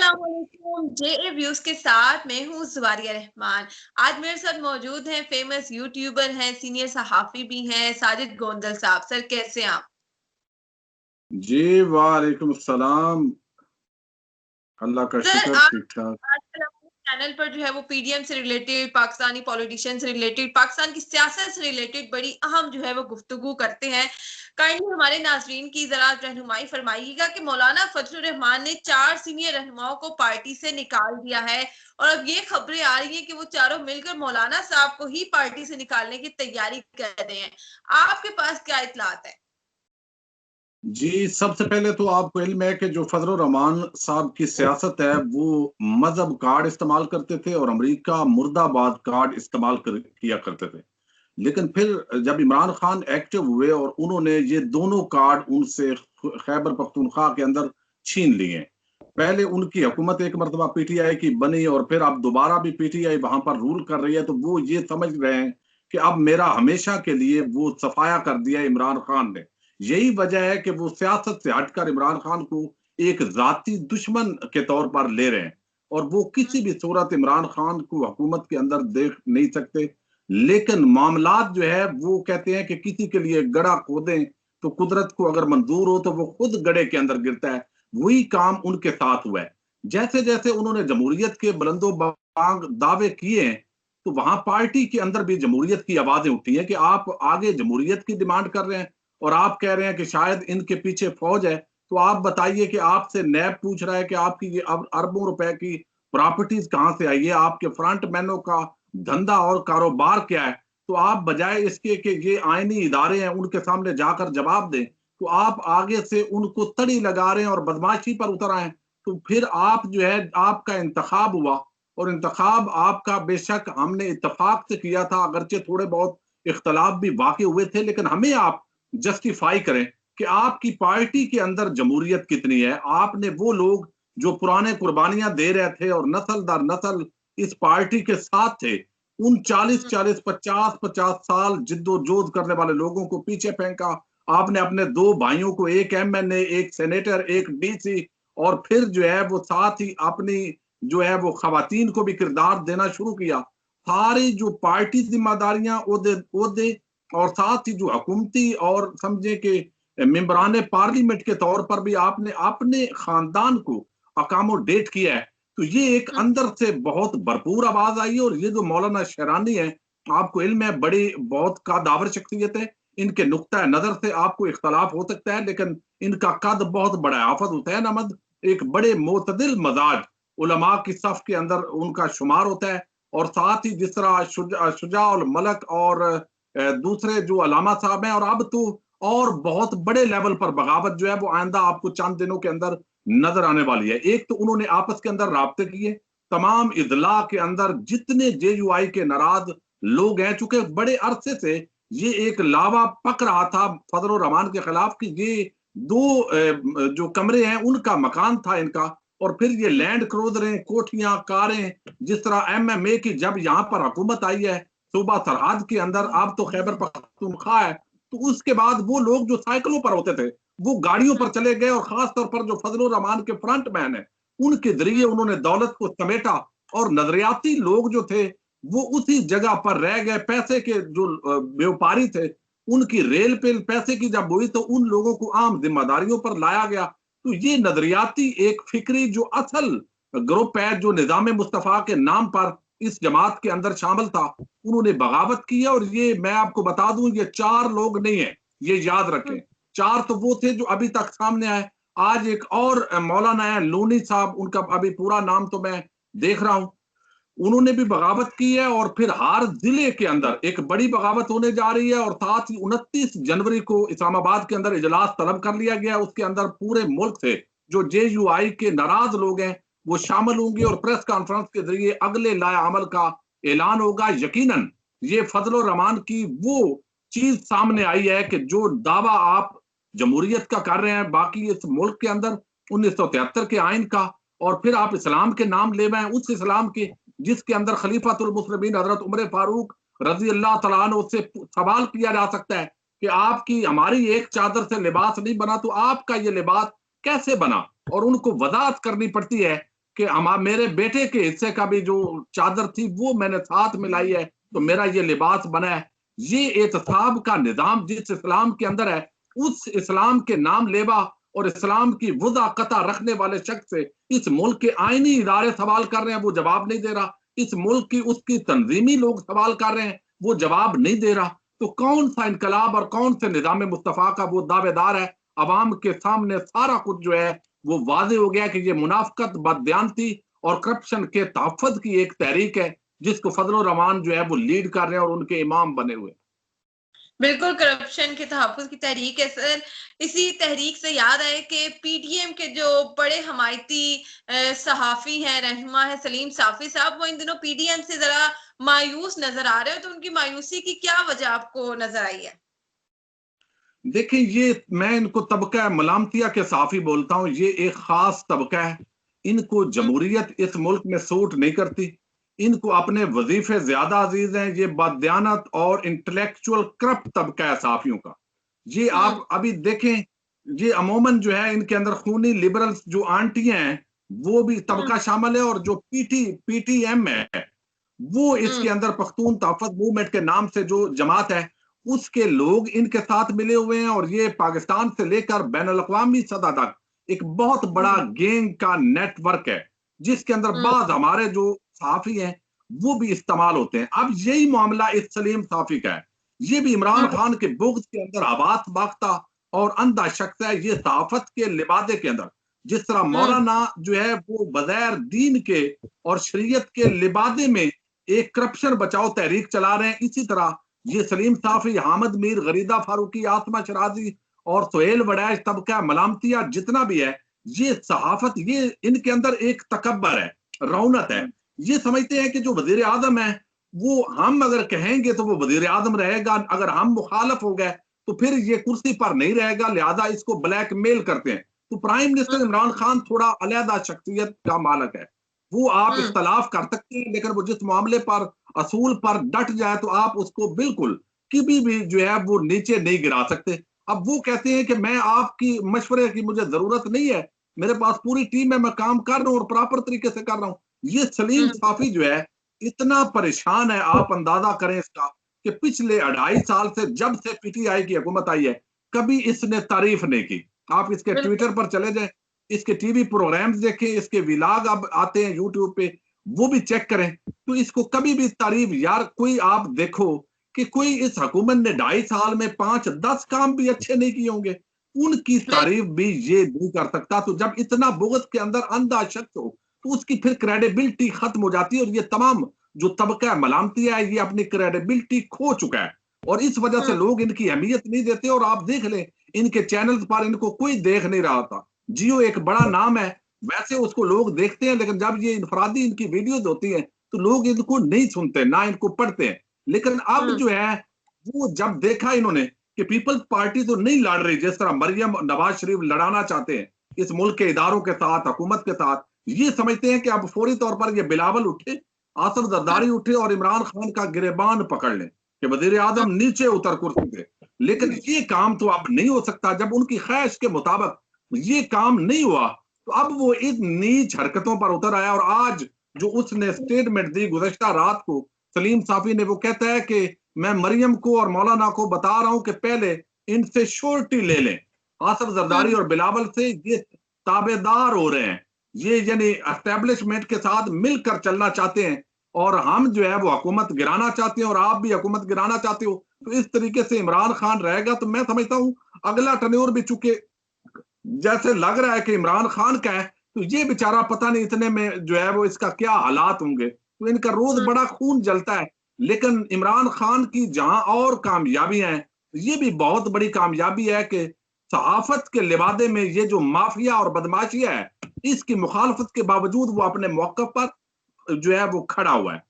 अस्सलामुअलैकुम। जे व्यूज के साथ मैं हूँ जुवारिया रहमान। आज मेरे साथ मौजूद हैं फेमस यूट्यूबर हैं, सीनियर सहाफी भी हैं, साजिद गोंदल साहब। सर कैसे हैं आप? जी वालेकुम सलाम। अल्लाह का सर शुक्र, आज ठीक ठाक। आजकल अपने चैनल पर जो है वो पीडीएम से रिलेटेड, पाकिस्तानी पॉलिटिशियन से रिलेटेड, पाकिस्तान की सियासत से रिलेटेड बड़ी अहम जो है वो गुफ्तगू करते हैं। काइंडली हमारे नाजरीन की जरा रहनुमाई फरमाइएगा कि मौलाना फजलुर रहमान ने 4 सीनियर रहनुमाओं को पार्टी से निकाल दिया है और अब ये खबरें आ रही हैं कि वो चारों मिलकर मौलाना साहब को ही पार्टी से निकालने की तैयारी कर रहे हैं। आपके पास क्या इत्तलात है? जी, सबसे पहले तो आपको इल्म है कि जो फजलुर रहमान साहब की सियासत है वो मजहब कार्ड इस्तेमाल करते थे और अमेरिका मुर्दाबाद कार्ड इस्तेमाल किया करते थे। लेकिन फिर जब इमरान खान एक्टिव हुए और उन्होंने ये दोनों कार्ड उनसे खैबर पख्तूनख्वा के अंदर छीन लिए। पहले उनकी हुकूमत एक मरतबा पीटीआई की बनी और फिर अब दोबारा भी पीटीआई वहां पर रूल कर रही है, तो वो ये समझ रहे हैं कि अब मेरा हमेशा के लिए वो सफाया कर दिया इमरान खान ने। यही वजह है कि वो सियासत से हटकर इमरान खान को एक जाती दुश्मन के तौर पर ले रहे हैं और वो किसी भी सूरत इमरान खान को हुकूमत के अंदर देख नहीं सकते। लेकिन मामलात जो है वो कहते हैं कि किसी के लिए गड़ा खोदें तो कुदरत को अगर मंजूर हो तो वो खुद गड़े के अंदर गिरता है। वही काम उनके साथ हुआ है। जैसे जैसे उन्होंने जमहूरियत के बुलंदो बांग दावे किए हैं, तो वहां पार्टी के अंदर भी जमहूरियत की आवाजें उठी हैं कि आप आगे जमहूरियत की डिमांड कर रहे हैं और आप कह रहे हैं कि शायद इनके पीछे फौज है। तो आप बताइए कि आपसे नैब पूछ रहा है कि आपकी ये अरबों रुपए की प्रॉपर्टीज कहां से आई है, आपके फ्रंट मैनों का धंधा और कारोबार क्या है। तो आप बजाय इसके कि ये आईनी इदारे हैं उनके सामने जाकर जवाब दें, तो आप आगे से उनको तड़ी लगा रहे हैं और बदमाशी पर उतर आए। तो फिर आप जो है आपका इंतखाब हुआ और इंतखाब आपका बेशक हमने इत्तेफाक से किया था, अगरचे थोड़े बहुत इख्तलाफ भी वाकई हुए थे, लेकिन हमें आप जस्टिफाई करें कि आपकी पार्टी के अंदर जमहूरियत कितनी है। आपने वो लोग जो पुराने कुर्बानियां दे रहे थे और नस्ल दर नस्ल इस पार्टी के साथ थे, उन 40-40, 50-50 साल जिद्दोजहद करने वाले लोगों को पीछे फेंका। आपने अपने 2 भाइयों को, एक एमएनए, एक सेनेटर, एक डीसी, और फिर जो है वो साथ ही अपनी जो है वो खवातीन को भी किरदार देना शुरू किया। सारी जो पार्टी जिम्मेदारियां, ओहदे और साथ ही जो हुकूमती और समझे कि मेंबरान पार्लियामेंट के तौर पर भी आपने अपने खानदान को अकामोडेट किया है। तो ये एक अंदर से बहुत भरपूर आवाज आई है। और ये जो मौलाना शहरानी है, आपको इल्म है, बड़ी बहुत कदावर शख्सियत है। इनके नुक्ता नजर से आपको इख्तलाफ हो सकता है, लेकिन इनका कद बहुत बड़ा है। हाफिज हुसैन अहमद एक बड़े मोतदिल मजाज उलमा की सफ के अंदर उनका शुमार होता है। और साथ ही जिस तरह शुजा उल मलक और दूसरे जो अलामा साहब हैं, और अब तो और बहुत बड़े लेवल पर बगावत जो है वो आइंदा आपको चंद दिनों के अंदर नजर आने वाली है। एक तो उन्होंने आपस के अंदर राब्ते किए, तमाम इजला के अंदर जितने जेयूआई के नाराज लोग हैं, चूंकि बड़े अरसे से ये एक लावा पक रहा था फजल रहमान के खिलाफ कि ये 2 जो कमरे हैं उनका मकान था इनका, और फिर ये लैंड क्रूजरें, कोठियां, कारें, जिस तरह एमएमए की जब यहाँ पर हुकूमत आई है सूबा सरहद के अंदर, अब तो खैबर पख्तूनख्वा है, तो उसके बाद वो लोग जो साइकिलों पर होते थे वो गाड़ियों पर चले गए। और खास तौर पर जो फजल रहमान के फ्रंट मैन है उनके जरिए उन्होंने दौलत को समेटा, और नजरियाती लोग जो थे वो उसी जगह पर रह गए। पैसे के जो व्यापारी थे उनकी रेल पे पैसे की जब हुई तो उन लोगों को आम जिम्मेदारियों पर लाया गया। तो ये नजरियाती एक फिक्री जो असल ग्रुप है जो निजाम मुस्तफा के नाम पर इस जमात के अंदर शामिल था, उन्होंने बगावत की है। और ये मैं आपको बता दूं, ये 4 लोग नहीं है, ये याद रखें। 4 तो वो थे जो अभी तक सामने आए। आज एक और मौलाना है लोनी साहब, उनका अभी पूरा नाम तो मैं देख रहा हूं, उन्होंने भी बगावत की है। और फिर हर जिले के अंदर एक बड़ी बगावत होने जा रही है। और साथ ही 29 जनवरी को इस्लामाबाद के अंदर इजलास तलब कर लिया गया। उसके अंदर पूरे मुल्क से जो जेयूआई के नाराज लोग हैं वो शामिल होंगे और प्रेस कॉन्फ्रेंस के जरिए अगले लाए अमल का ऐलान होगा। यकीनन ये फजल रहमान की वो चीज सामने आई है कि जो दावा आप जमहूरियत का कर रहे हैं बाकी इस मुल्क के अंदर 1973 के आइन का, और फिर आप इस्लाम के नाम ले रहे हैं, उस इस्लाम के जिसके अंदर खलीफातुल मुस्लिमीन हजरत उमर फारूक रजी अल्लाह तआला अन्हु से सवाल किया जा सकता है कि आपकी हमारी एक चादर से लिबास नहीं बना तो आपका ये लिबास कैसे बना। और उनको वजाहत करनी पड़ती है कि हम मेरे बेटे के हिस्से का भी जो चादर थी वो मैंने साथ मिलाई है, तो मेरा ये लिबास बना है। ये एहतसाब का निजाम जिस इस्लाम के अंदर है, उस इस्लाम के नाम लेवा और इस्लाम की वज़ा कता रखने वाले शख्स से इस मुल्क के आईनी इदारे सवाल कर रहे हैं, वो जवाब नहीं दे रहा। इस मुल्क की उसकी तंजीमी लोग सवाल कर रहे हैं, वो जवाब नहीं दे रहा। तो कौन सा इनकलाब और कौन से निजाम मुस्तफ़ा का वो दावेदार है? अवाम के सामने सारा कुछ जो है वो वाज़ेह हो गया कि ये मुनाफ़िक़त, बददियानती और करप्शन के तहफ़्फ़ुज़ की एक तहरीक है, जिसको फजल रहमान जो है वो लीड कर रहे हैं और उनके इमाम बने हुए। बिल्कुल, करप्शन के तहफ़्फ़ुज़ की तहरीक है सर। इसी तहरीक से याद आए कि पीटीएम के जो बड़े हमायती सहाफ़ी हैं, रहनुमा हैं सलीम साफ़ी साहब, वो इन दिनों पीडीएम से ज़रा मायूस नज़र आ रहे हैं, तो उनकी मायूसी की क्या वजह आपको नज़र आई है? देखिए, ये मैं इनको तबका मलामतिया के साफ़ी बोलता हूँ, ये एक ख़ास तबका है। इनको हुँ, जमहूरियत इस मुल्क में सूट नहीं करती। इनको अपने वज़ीफ़े ज़्यादा अज़ीज़ हैं, ये बददियानत और इंटेलेक्चुअल करप्ट तबका है साफ़ियों का। ये हुँ, आप अभी देखें, ये अमूमन जो है इनके अंदर खूनी लिबरल्स जो आंटियाँ हैं, वो भी हुँ, तबका शामिल है, और जो पीटीएम है, वो हुँ, इसके अंदर पख्तून तहफ़्फ़ुज़ मूवमेंट के नाम से जो जमात है, उसके लोग इनके साथ मिले हुए हैं, और ये पाकिस्तान से लेकर बैनुल-अक़वामी सतह तक एक बहुत बड़ा हुँ, गैंग का नेटवर्क है, जिसके अंदर हुँ, बाज़ हमारे जो सहाफ़ी हैं, वो भी इस्तेमाल होते हैं। अब यही मामला इस सलीम साफ़ी का है। ये भी इमरान हुँ, खान के बुग़्ज़ के अंदर आबाद बाख्ता और अंधा शख्स है। ये सहाफ़त के लिबादे के अंदर, जिस तरह हुँ, मौलाना जो है वो बग़ैर दीन के और शरीयत के लिबादे में एक करप्शन बचाओ तहरीक चला रहे हैं, इसी तरह ये सलीम साफ़ी, हामिद मीर, गरीदा फारूकी, आसमा शराजी और सुहेल वड़ैच तबका मलामतिया जितना भी है, ये सहाफ़त, ये इनके अंदर एक तकब्बर है, रौनत है। हुँ, ये समझते हैं कि जो वज़ीर आज़म है, वो हम अगर कहेंगे तो वो वज़ीर आज़म रहेगा, अगर हम मुखालफ हो गए, तो फिर ये कुर्सी पर नहीं रहेगा, लिहाज़ा इसको ब्लैकमेल करते हैं। तो प्राइम हुँ, मिनिस्टर इमरान खान थोड़ा अलहदा शख्सियत का मालिक है। वो आप हुँ, इख्तलाफ कर सकते हैं, लेकिन वो जिस मामले पर, असूल पर डट जाए, तो आप उसको बिल्कुल कभी भी जो है वो नीचे नहीं गिरा सकते। अब वो कहते हैं कि मैं आपकी मशवरे की मुझे जरूरत नहीं है, मेरे पास पूरी टीम है, मैं काम कर रहा हूँ और प्रॉपर तरीके से कर रहा हूँ। ये सलीम हुँ, साफी जो है इतना परेशान है, आप अंदाजा करें इसका, कि पिछले 2.5 साल से, जब से पीटीआई की हुकूमत आई है, कभी इसने तारीफ नहीं की। आप इसके बिल्कुल, ट्विटर पर चले जाएं, इसके टीवी प्रोग्राम्स देखें, इसके विलाग अब आते हैं यूट्यूब पे, वो भी चेक करें। तो इसको कभी भी तारीफ, यार कोई आप देखो कि कोई इस हुकूमत ने 2.5 साल में 5-10 काम भी अच्छे नहीं किए होंगे, उनकी बिल तारीफ भी ये नहीं कर सकता। तो जब इतना बुग़्ज़ के अंदर अंधा शख्स हो, तो उसकी फिर क्रेडिबिलिटी खत्म हो जाती है, और ये तमाम जो तबका है मलामतिया है, ये अपनी क्रेडिबिलिटी खो चुका है, और इस वजह से हुँ, लोग इनकी अहमियत नहीं देते। और आप देख लें, इनके चैनल्स पर इनको कोई देख नहीं रहा था। जियो एक बड़ा नाम है, वैसे उसको लोग देखते हैं, लेकिन जब ये इनफरादी इनकी वीडियोज होती हैं, तो लोग इनको नहीं सुनते, ना इनको पढ़ते हैं। लेकिन अब हुँ, जो है, वो जब देखा इन्होंने कि पीपल्स पार्टी तो नहीं लड़ रही, जिस तरह मरियम नवाज शरीफ लड़ाना चाहते हैं इस मुल्क के इदारों के साथ, हुकूमत के साथ, ये समझते हैं कि अब फौरी तौर पर ये बिलावल उठे, आसफ हुँ, जरदारी उठे और इमरान खान का गिरेबान पकड़ लें कि वजीर हुँ, आजम नीचे उतर कुर्सी से। लेकिन ये काम तो अब नहीं हो सकता, जब उनकी ख्वाहिश के मुताबिक ये काम नहीं हुआ, तो अब वो इन नीच हरकतों पर उतर आया। और आज जो उसने स्टेटमेंट दी गुज़श्ता रात को, सलीम साफी ने, वो कहता है कि मैं मरियम को और मौलाना को बता रहा हूं कि पहले इनसे श्योरिटी ले लें। आसफ जरदारी हुँ, और बिलावल से ये ताबेदार हो रहे हैं, ये यानी एस्टेब्लिशमेंट के साथ मिलकर चलना चाहते हैं, और हम जो है वो हुकूमत गिराना चाहते हैं, और आप भी हुकूमत गिराना चाहते हो। तो इस तरीके से इमरान खान रहेगा, तो मैं समझता हूं अगला टन्योर भी, चूंकि जैसे लग रहा है कि इमरान खान का है, तो ये बेचारा पता नहीं इतने में जो है वो इसका क्या हालात होंगे। तो इनका रोज हुँ, बड़ा खून जलता है। लेकिन इमरान खान की जहां और कामयाबियां हैं, ये भी बहुत बड़ी कामयाबी है कि सहाफत के लिबादे में ये जो माफिया और बदमाशिया है, इसकी मुखालफत के बावजूद वो अपने मौके पर जो है वो खड़ा हुआ है।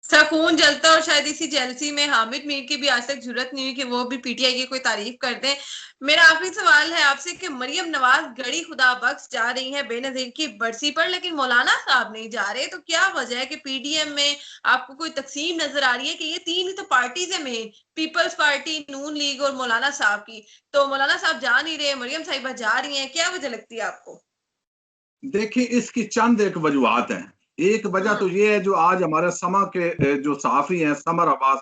सर खून जलता है और शायद इसी जेलसी में हामिद मीर की भी आज तक जरूरत नहीं हुई कि वो भी पीटीआई की कोई तारीफ कर दें। मेरा आखिरी सवाल है आपसे कि मरियम नवाज गड़ी खुदा बख्श जा रही हैं बेनजीर की बरसी पर, लेकिन मौलाना साहब नहीं जा रहे, तो क्या वजह है कि पीडीएम में आपको कोई तकसीम नजर आ रही है कि ये तीन ही तो पार्टीज है मेन, पीपल्स पार्टी, नून लीग और मौलाना साहब की, तो मौलाना साहब जा नहीं रहे, मरियम साहिबा जा रही हैं, क्या वजह लगती है आपको? देखिए, इसकी चंद एक वजूहत हैं। एक वजह तो ये है, जो आज हमारे समा के जो सहाफ़ी हैं समर अब्बास,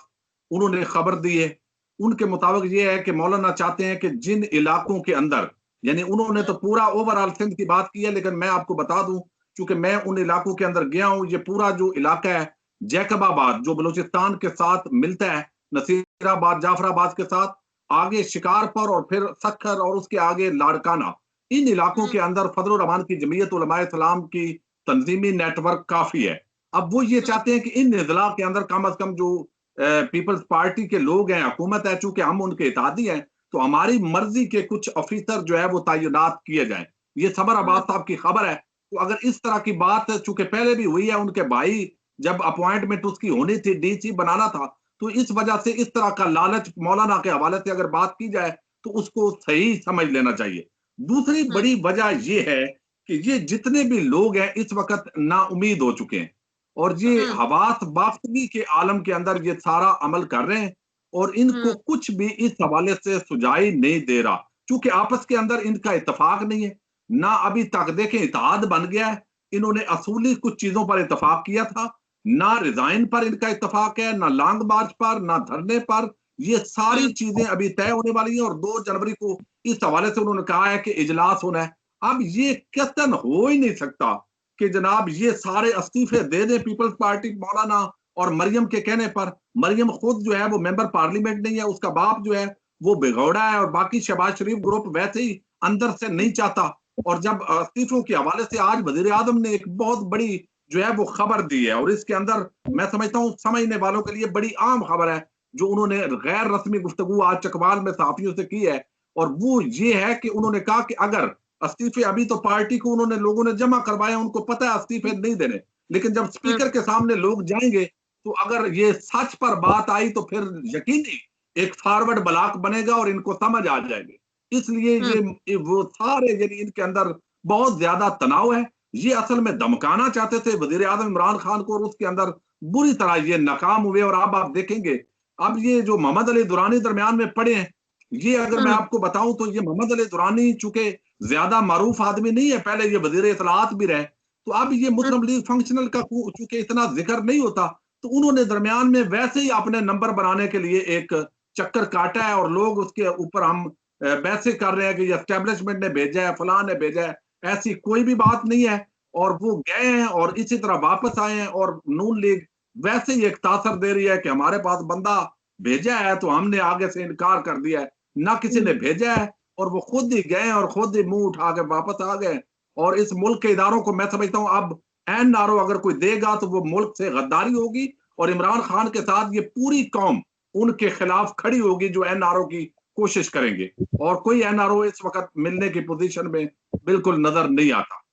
उन्होंने खबर दी है। उनके मुताबिक ये है कि मौलाना चाहते हैं कि जिन इलाकों के अंदर, यानी उन्होंने तो पूरा ओवरऑल सिंध की बात की है, लेकिन मैं आपको बता दूं, चूंकि मैं उन इलाकों के अंदर गया हूं, ये पूरा जो इलाका है जैकबाबाद, जो बलूचिस्तान के साथ मिलता है, नसीराबाद जाफराबाद के साथ, आगे शिकारपुर और फिर सखर और उसके आगे लाड़काना, इन इलाकों के अंदर फजल रहमान की जमीयत उलमा इस्लाम की तंजीमी नेटवर्क काफी है। अब वो ये चाहते हैं कि इन इजला के अंदर कम अज कम जो पीपल्स पार्टी के लोग हैं, हुकूमत है, चूंकि हम उनके इत्तेहादी हैं, तो हमारी मर्जी के कुछ ऑफिसर जो है वो तैनात किए जाएं। ये सबर अब्बास साहब की खबर है। तो अगर इस तरह की बात चूंकि पहले भी हुई है, उनके भाई जब अपॉइंटमेंट उसकी होनी थी, डीसी बनाना था, तो इस वजह से इस तरह का लालच मौलाना के हवाले से अगर बात की जाए तो उसको सही समझ लेना चाहिए। दूसरी बड़ी वजह यह है कि ये जितने भी लोग हैं इस वक्त नाउमीद हो चुके हैं, और ये हवास बाफ्तगी के आलम के अंदर ये सारा अमल कर रहे हैं, और इनको कुछ भी इस हवाले से सुझाई नहीं दे रहा, क्योंकि आपस के अंदर इनका इत्तेफाक नहीं है ना। अभी तक देखें, इत्तेहाद बन गया है, इन्होंने असूली कुछ चीजों पर इत्तेफाक किया था, ना रिजाइन पर इनका इत्तेफाक है, ना लॉन्ग मार्च पर, ना धरने पर। ये सारी चीजें अभी तय होने वाली हैं, और 2 जनवरी को इस हवाले से उन्होंने कहा है कि इजलास होना है। अब ये कतन हो ही नहीं सकता कि जनाब ये सारे इस्तीफे दे दें पीपल्स पार्टी मौलाना और मरियम के कहने पर। मरियम खुद जो है वो मेंबर पार्लियामेंट नहीं है, उसका बाप जो है वो बिगौड़ा है, और बाकी शहबाज शरीफ ग्रुप वैसे ही अंदर से नहीं चाहता। और जब इस्तीफों के हवाले से आज वजीर आजम ने एक बहुत बड़ी जो है वो खबर दी है, और इसके अंदर मैं समझता हूँ समझने वालों के लिए बड़ी आम खबर है, जो उन्होंने गैर रस्मी गुफ्तगू आज चकवाल में सहाफियों से की है, और वो ये है कि उन्होंने कहा कि अगर इस्तीफे, अभी तो पार्टी को उन्होंने लोगों ने जमा करवाए, उनको पता है इस्तीफे नहीं देने, लेकिन जब स्पीकर के सामने लोग जाएंगे, तो अगर ये सच पर बात आई तो फिर यकीनी एक फॉरवर्ड ब्लॉक बनेगा और इनको समझ आ जाएंगे। इसलिए ये वो सारे, यानी इनके अंदर बहुत ज्यादा तनाव है। ये असल में धमकाना चाहते थे वजीर आजम इमरान खान को, और उसके अंदर बुरी तरह ये नाकाम हुए। और अब आप देखेंगे, अब ये जो मोहम्मद अली दुरानी दरमियान में पड़े हैं, ये अगर मैं आपको बताऊं तो ये मोहम्मद अली दुरानी चूंकि ज्यादा मारूफ आदमी नहीं है, पहले ये वजीर इत्तलात भी रहे, तो अब ये मुस्लिम लीग फंक्शनल का चूंकि इतना जिक्र नहीं होता, तो उन्होंने दरमियान में वैसे ही अपने नंबर बनाने के लिए एक चक्कर काटा है, और लोग उसके ऊपर हम बहसें कर रहे हैं कि एस्टेब्लिशमेंट ने भेजा है, फलां ने भेजा है। ऐसी कोई भी बात नहीं है, और वो गए हैं और इसी तरह वापस आए हैं, और नून लीग वैसे ही एक तासर दे रही है कि हमारे पास बंदा भेजा है तो हमने आगे से इनकार कर दिया है, ना किसी ने भेजा है, और वो खुद ही गए और खुद ही मुंह उठा के वापस आ गए। और इस मुल्क के इदारों को मैं समझता हूं, अब एनआरओ अगर कोई देगा तो वो मुल्क से गद्दारी होगी, और इमरान खान के साथ ये पूरी कौम उनके खिलाफ खड़ी होगी जो एनआरओ की कोशिश करेंगे, और कोई एनआरओ इस वक्त मिलने की पोजीशन में बिल्कुल नजर नहीं आता।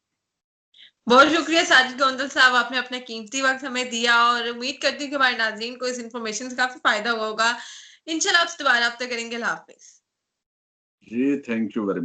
बहुत शुक्रिया साजिद गोंदल साहब, आपने अपना कीमती वक्त हमें दिया, और उम्मीद करती हूँ कि हमारे नाज़रीन को इस इन्फॉर्मेशन से काफी फायदा हुआ होगा। इंशाल्लाह आपसे दोबारा आप तक करेंगे। अल्लाह हाफिज। जी, थैंक यू वेरी मच।